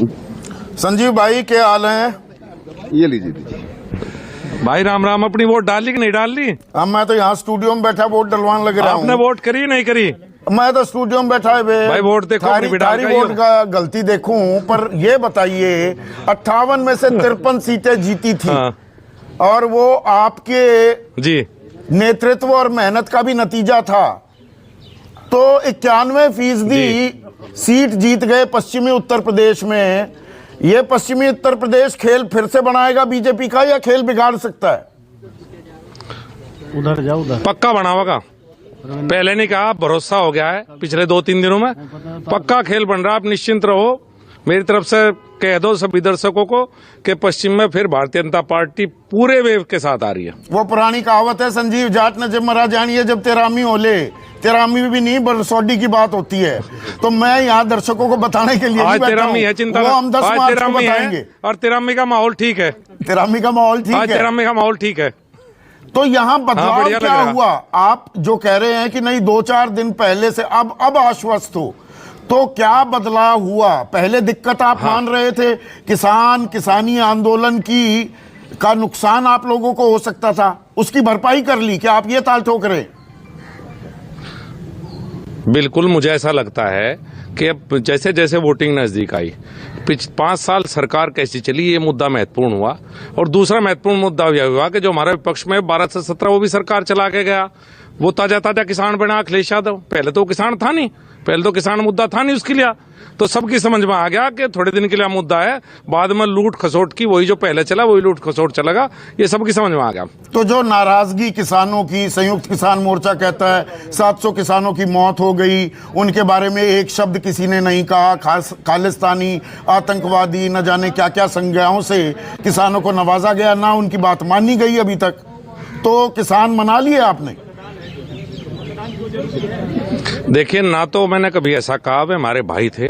संजीव भाई क्या हाल है? ये लीजिए भाई राम राम। अपनी वोट डाली कि नहीं डाल ली? अब मैं तो यहाँ स्टूडियो में बैठा वोट डलवाने लग रहा हूँ। आपने वोट करी नहीं करी? मैं तो स्टूडियो में बैठा है भाई वोट देखो, थारी वोट का गलती देखूं, पर ये बताइए 58 में से 53 सीटें जीती थी। हाँ। और वो आपके जी नेतृत्व और मेहनत का भी नतीजा था। तो 91% सीट जीत गए पश्चिमी उत्तर प्रदेश में। ये पश्चिमी उत्तर प्रदेश खेल फिर से बनाएगा बीजेपी का, या खेल बिगाड़ सकता है? उधर जाओ, उधर पक्का बनावागा। पहले नहीं कहा, भरोसा हो गया है पिछले 2-3 दिनों में। पक्का खेल बन रहा, आप निश्चिंत रहो। मेरी तरफ से कह दो सभी दर्शकों को कि पश्चिम में फिर भारतीय जनता पार्टी पूरे वेव के साथ आ रही है। वो पुरानी कहावत है, संजीव जाट ने जब मरा जानिए जब तेरामी ओले। तेरामी भी नहीं, बरसौडी की बात होती है। तो मैं यहाँ दर्शकों को बताने के लिए आज तेरामी है, चिंता वो हम 10 मार्च को बताएंगे। और तेरामी का माहौल ठीक है। तेरामी का माहौल ठीक है। तेरामी का माहौल ठीक है। तो यहाँ बदलाव क्या हुआ? आप जो कह रहे हैं कि नहीं 2-4 दिन पहले से अब आश्वस्त हो, तो क्या बदलाव हुआ? पहले दिक्कत आप मान रहे थे किसानी आंदोलन का नुकसान आप लोगों को हो सकता था, उसकी भरपाई कर ली क्या आप? ये ताल ठोक रहे? बिल्कुल, मुझे ऐसा लगता है कि अब जैसे जैसे वोटिंग नजदीक आई, 5 साल सरकार कैसी चली, ये मुद्दा महत्वपूर्ण हुआ। और दूसरा महत्वपूर्ण मुद्दा यह हुआ कि जो हमारे विपक्ष में 12 से 17 वो भी सरकार चला के गया। वो ताजा किसान बना अखिलेश यादव। पहले तो किसान था नहीं, पहले तो किसान मुद्दा था नहीं उसके लिए। तो सबकी समझ में आ गया कि थोड़े दिन के लिए मुद्दा है, बाद में लूट खसोट की वही जो पहले चला वही लूट खसोट चलेगा, ये सबकी समझ में आ गया। तो जो नाराजगी किसानों की, संयुक्त किसान मोर्चा कहता है 700 किसानों की मौत हो गई, उनके बारे में एक शब्द किसी ने नहीं कहा। खालिस्तानी, आतंकवादी, न जाने क्या क्या संज्ञाओं से किसानों को नवाजा गया, ना उनकी बात मानी गई अभी तक। तो किसान मना लिए आपने? देखिए, ना तो मैंने कभी ऐसा कहा, वे हमारे भाई थे।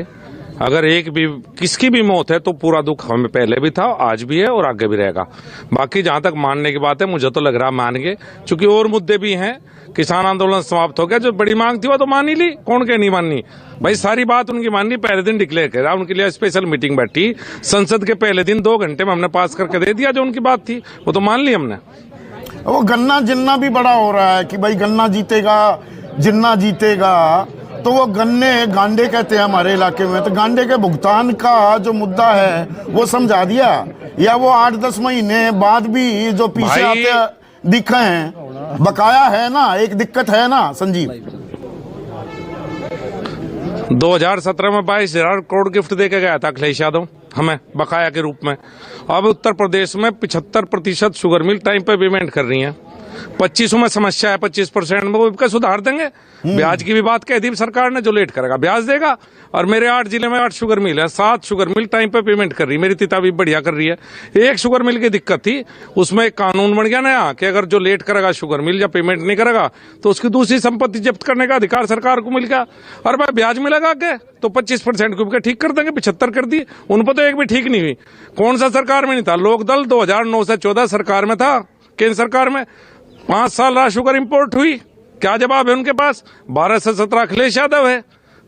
अगर एक भी किसकी भी मौत है तो पूरा दुख हमें पहले भी था, आज भी है और आगे भी रहेगा। बाकी जहां तक मानने की बात है, मुझे तो लग रहा मान गए, क्योंकि और मुद्दे भी हैं। किसान आंदोलन समाप्त हो गया, जो बड़ी मांग थी वो तो मान ही ली। कौन के नहीं माननी भाई, सारी बात उनकी माननी। पहले दिन डिक्लेयर करा, उनके लिए स्पेशल मीटिंग बैठी संसद के पहले दिन, 2 घंटे में हमने पास करके दे दिया। जो उनकी बात थी वो तो मान ली हमने। वो गन्ना जिन्ना भी बड़ा हो रहा है कि भाई गन्ना जीतेगा, जिन्ना जीतेगा। तो वो गन्ने गांडे कहते हैं हमारे इलाके में। तो गांडे के भुगतान का जो मुद्दा है वो समझा दिया, या वो 8-10 महीने बाद भी जो पीछे आते दिखे हैं, बकाया है ना? एक दिक्कत है ना संजीव? 2017 में 22,000 करोड़ गिफ्ट दे के गया था अखिलेश यादव हमें बकाया के रूप में। अब उत्तर प्रदेश में 75% शुगर मिल टाइम पे पेमेंट कर रही है। 25 में समस्या है, 25% में वो सुधार देंगे। ब्याज की भी बात कह दी सरकार ने, जो लेट करेगा ब्याज देगा। और मेरे 8 जिले में 8 शुगर मिल है, 7 शुगर मिल टाइम पे पेमेंट कर रही है। मेरी तिता भी बढ़िया कर रही है। एक शुगर मिल की दिक्कत थी, उसमें एक कानून बन गया नया कि अगर जो लेट करेगा शुगर मिल या पेमेंट नहीं करेगा तो उसकी दूसरी संपत्ति जब्त करने का अधिकार सरकार को मिल गया। और भाई ब्याज मिलेगा आगे तो 25% को ठीक कर देंगे। 75 कर दी, उन पर तो एक भी ठीक नहीं हुई। कौन सा सरकार में नहीं था? लोकदल 2009 से 14 सरकार में था, केंद्र सरकार में। 5 साल रहा शुगर इंपोर्ट हुई, क्या जवाब है उनके पास? 12 से 17 अखिलेश यादव है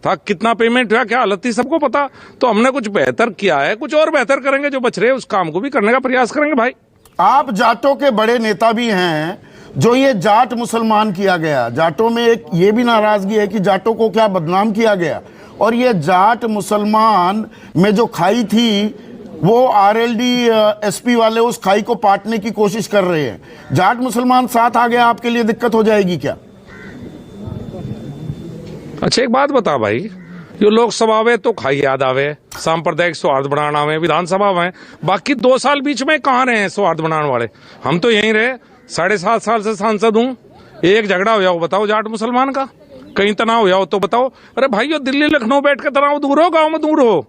था। कितना पेमेंट हुआ, क्या हालत थी, सबको पता। तो हमने कुछ बेहतर किया है, कुछ और बेहतर करेंगे। जो बच रहे उस काम को भी करने का प्रयास करेंगे। भाई आप जाटों के बड़े नेता भी हैं। जो ये जाट मुसलमान किया गया, जाटों में एक ये भी नाराजगी है कि जाटों को क्या बदनाम किया गया। और ये जाट मुसलमान में जो खाई थी, वो आरएलडी एसपी वाले उस खाई को पाटने की कोशिश कर रहे हैं। जाट मुसलमान साथ आ गया, आपके लिए दिक्कत हो जाएगी क्या? अच्छा, एक बात बता भाई, जो लोकसभा में तो खाई याद आवे, सांप्रदायिक सौहार्द बनाना में, विधानसभा में बाकी 2 साल बीच में कहाँ रहे हैं सौहार्द बनाने वाले? हम तो यहीं रहे, 7.5 साल से सांसद हूँ। एक झगड़ा हो जाओ बताओ जाट मुसलमान का, कहीं तनाव हो जाओ तो बताओ। अरे भाई, यो दिल्ली लखनऊ बैठ के तनाव दूर हो, गाँव में दूर हो।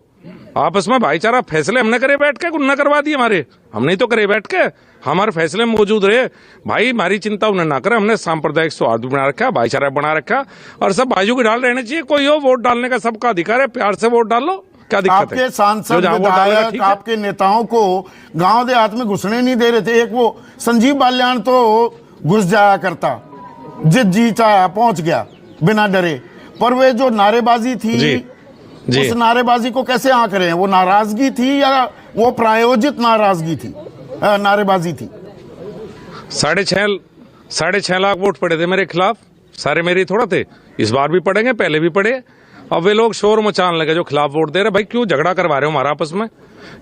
आपस में भाईचारा फैसले हमने करे बैठ के, उन्होंने करवा दिए हमारे, हमने तो करे बैठ के। हमारे फैसले में मौजूद रहे भाई, हमारी चिंता उन्हें ना करे। हमने सांप्रदायिक सौहार्द बना रखा, भाईचारा बना रखा, और सब भाइयों के डाल रहने चाहिए। कोई हो, वोट डालने का सबका अधिकार है, प्यार से वोट डाल लो, क्या दिक्कत है? आपके सांसद, विधायक, आपके नेताओं को गांव देहात में घुसने नहीं दे रहे थे। एक वो संजीव बाल्याण तो घुस जाया करता, जित जी चाहे पहुंच गया बिना डरे। पर वे जो नारेबाजी थी जी। उस नारेबाजी को कैसे आंक रहे हैं? वो नाराजगी थी या वो प्रायोजित नाराजगी थी, नारेबाजी थी? 6.5 लाख वोट पड़े थे मेरे खिलाफ, सारे मेरे ही थोड़ा थे। इस बार भी पड़ेंगे, पहले भी पड़े। अब वे लोग शोर मचाने लगे जो खिलाफ वोट दे रहे। भाई क्यों झगड़ा करवा रहे हो हमारा आपस में?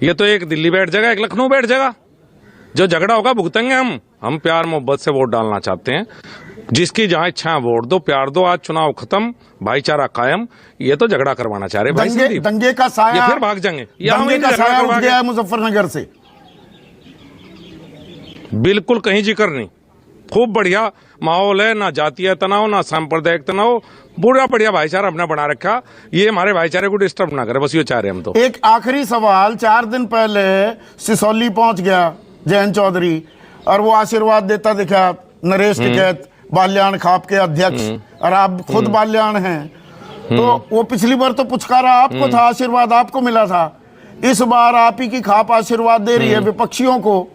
ये तो एक दिल्ली बैठ जाएगा, एक लखनऊ बैठ जाएगा। जो झगड़ा होगा भुगतेंगे हम प्यार मोहब्बत से वोट डालना चाहते हैं। जिसकी जहां इच्छा है वोट दो, प्यार दो। आज चुनाव खत्म, भाईचारा कायम। ये तो झगड़ा करवाना चाह रहे भाई संदीप। दंगे का साया, ये फिर भाग जाएंगे। दंगे का साया उठ गया है मुजफ्फरनगर से। बिल्कुल कहीं जिक्र नहीं, खूब बढ़िया माहौल है। ना जातीय तनाव, ना सांप्रदायिक तनाव, पूरा बढ़िया भाईचारा अपना बना रखा। ये हमारे भाईचारे को डिस्टर्ब ना करे, बस ये चाह रहे हम तो। एक आखिरी सवाल, 4 दिन पहले सिसौली पहुंच गया जयंत चौधरी और वो आशीर्वाद देता दिखा नरेश टिकैत, बाल्याण खाप के अध्यक्ष, और आप खुद बाल्याण हैं। तो वो पिछली बार तो पुचकारा आपको था, आशीर्वाद आपको मिला था। इस बार आप ही की खाप आशीर्वाद दे रही है विपक्षियों को।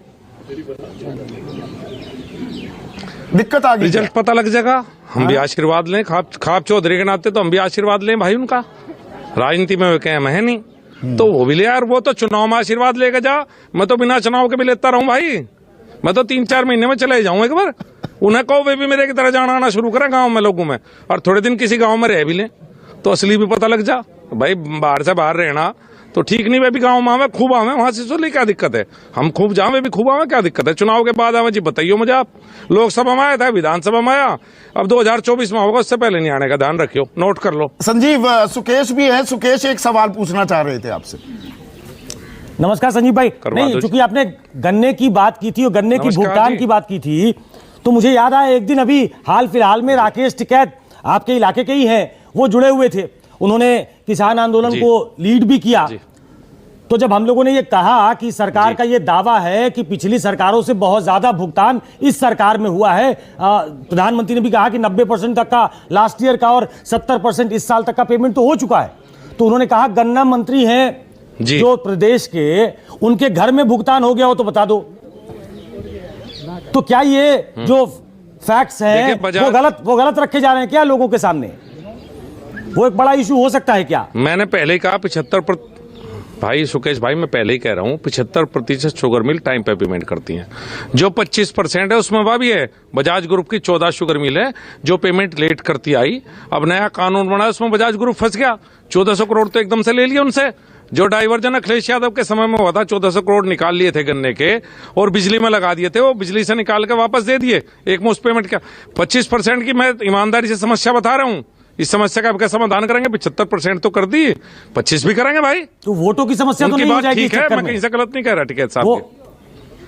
दिक्कत आ गई। रिजल्ट पता लग जाएगा, हम भी आशीर्वाद लें। खाप चौधरी के नाते तो हम भी आशीर्वाद लें भाई उनका। राजनीति में वे कहम है नहीं, तो वो भी ले यार। वो तो चुनाव में आशीर्वाद लेके जा, मैं तो बिना चुनाव के भी लेता रहूं भाई। मैं तो 3-4 महीने में चले जाऊं एक बार। उन्हें कहो वे भी मेरे की तरह जाना आना शुरू करें गांव में लोगों में, और थोड़े दिन किसी गांव में रह भी लें, तो असली भी पता लग जा। भाई बाहर से बाहर रहना तो ठीक नहीं। वे भी गांव में आवे, खूब आवे, वहां से सोली क्या दिक्कत है? हम खूब जावे भी खूब आवे, क्या दिक्कत है? चुनाव के बाद आवे जी, बताइए मुझे आप। लोकसभा में आया था, विधानसभा में आया, अब 2024 में होगा, उससे पहले नहीं आने का। ध्यान रखियो, नोट कर लो। संजीव, सुकेश भी है। सुकेश एक सवाल पूछना चाह रहे थे आपसे। नमस्कार संजीव भाई। नहीं, चूंकि आपने गन्ने की बात की थी और गन्ने की भुगतान की बात की थी, तो मुझे याद आया एक दिन अभी हाल फिलहाल में राकेश टिकैत आपके इलाके के ही हैं, वो जुड़े हुए थे। उन्होंने किसान आंदोलन को लीड भी किया। तो जब हम लोगों ने ये कहा कि सरकार का ये दावा है कि पिछली सरकारों से बहुत ज्यादा भुगतान इस सरकार में हुआ है, प्रधानमंत्री ने भी कहा कि 90% तक का लास्ट ईयर का और 70% इस साल तक का पेमेंट तो हो चुका है। तो उन्होंने कहा गन्ना मंत्री हैं जो प्रदेश के, उनके घर में भुगतान हो गया हो तो बता दो। तो क्या ये जो फैक्ट्स हैं वो गलत रखे जा रहे हैं क्या लोगों के सामने? वो एक बड़ा इशू हो सकता है क्या? मैंने पहले ही कहा 75%। भाई सुकेश भाई, मैं पहले ही कह रहा हूँ 75% शुगर मिल टाइम पे पेमेंट करती हैं। जो 25% है उसमें वह भी है। बजाज ग्रुप की 14 शुगर मिल है जो पेमेंट लेट करती आई। अब नया कानून बना, उसमें बजाज ग्रुप फंस गया। 1400 करोड़ तो एकदम से ले लिया उनसे। जो डाइवर्जन अखिलेश यादव के समय में हुआ था, 1400 करोड़ निकाल लिए थे गन्ने के और बिजली में लगा दिए थे। वो बिजली से निकाल के वापस दे दिए एक मुश्त पेमेंट का। 25% की मैं ईमानदारी से समस्या बता रहा हूँ। इस समस्या का आपका समाधान करेंगे। 75% तो कर दिए, 25 भी करेंगे भाई। तो वोटों की समस्या तो नहीं हो जाएगी? ठीक है, मैं कहीं से गलत नहीं कह रहा टिकैत साहब।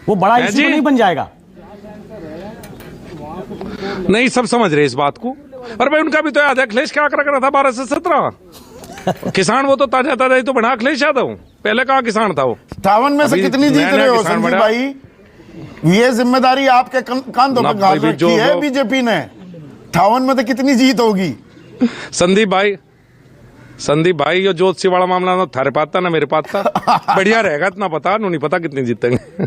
वो बड़ा इशू तो नहीं बन जाएगा? नहीं, सब समझ रहे इस बात को। और भाई उनका भी तो याद है अखिलेश क्या कर रहा था 12 से 17। किसान वो तो ताजा ही तो बना अखिलेश यादव। पहले कहाँ किसान था वो? 58 में से कितनी जीत रहे हो संजीव भाई? ये जिम्मेदारी आपके कंधों पर डाल रखी है बीजेपी ने। 58 में तो कितनी जीत होगी? संदीप भाई ये ज्योतिषी वाला मामला ना थारे पाता ना मेरे पाता। बढ़िया रहेगा, इतना पता नहीं पता कितनी जीतेंगे।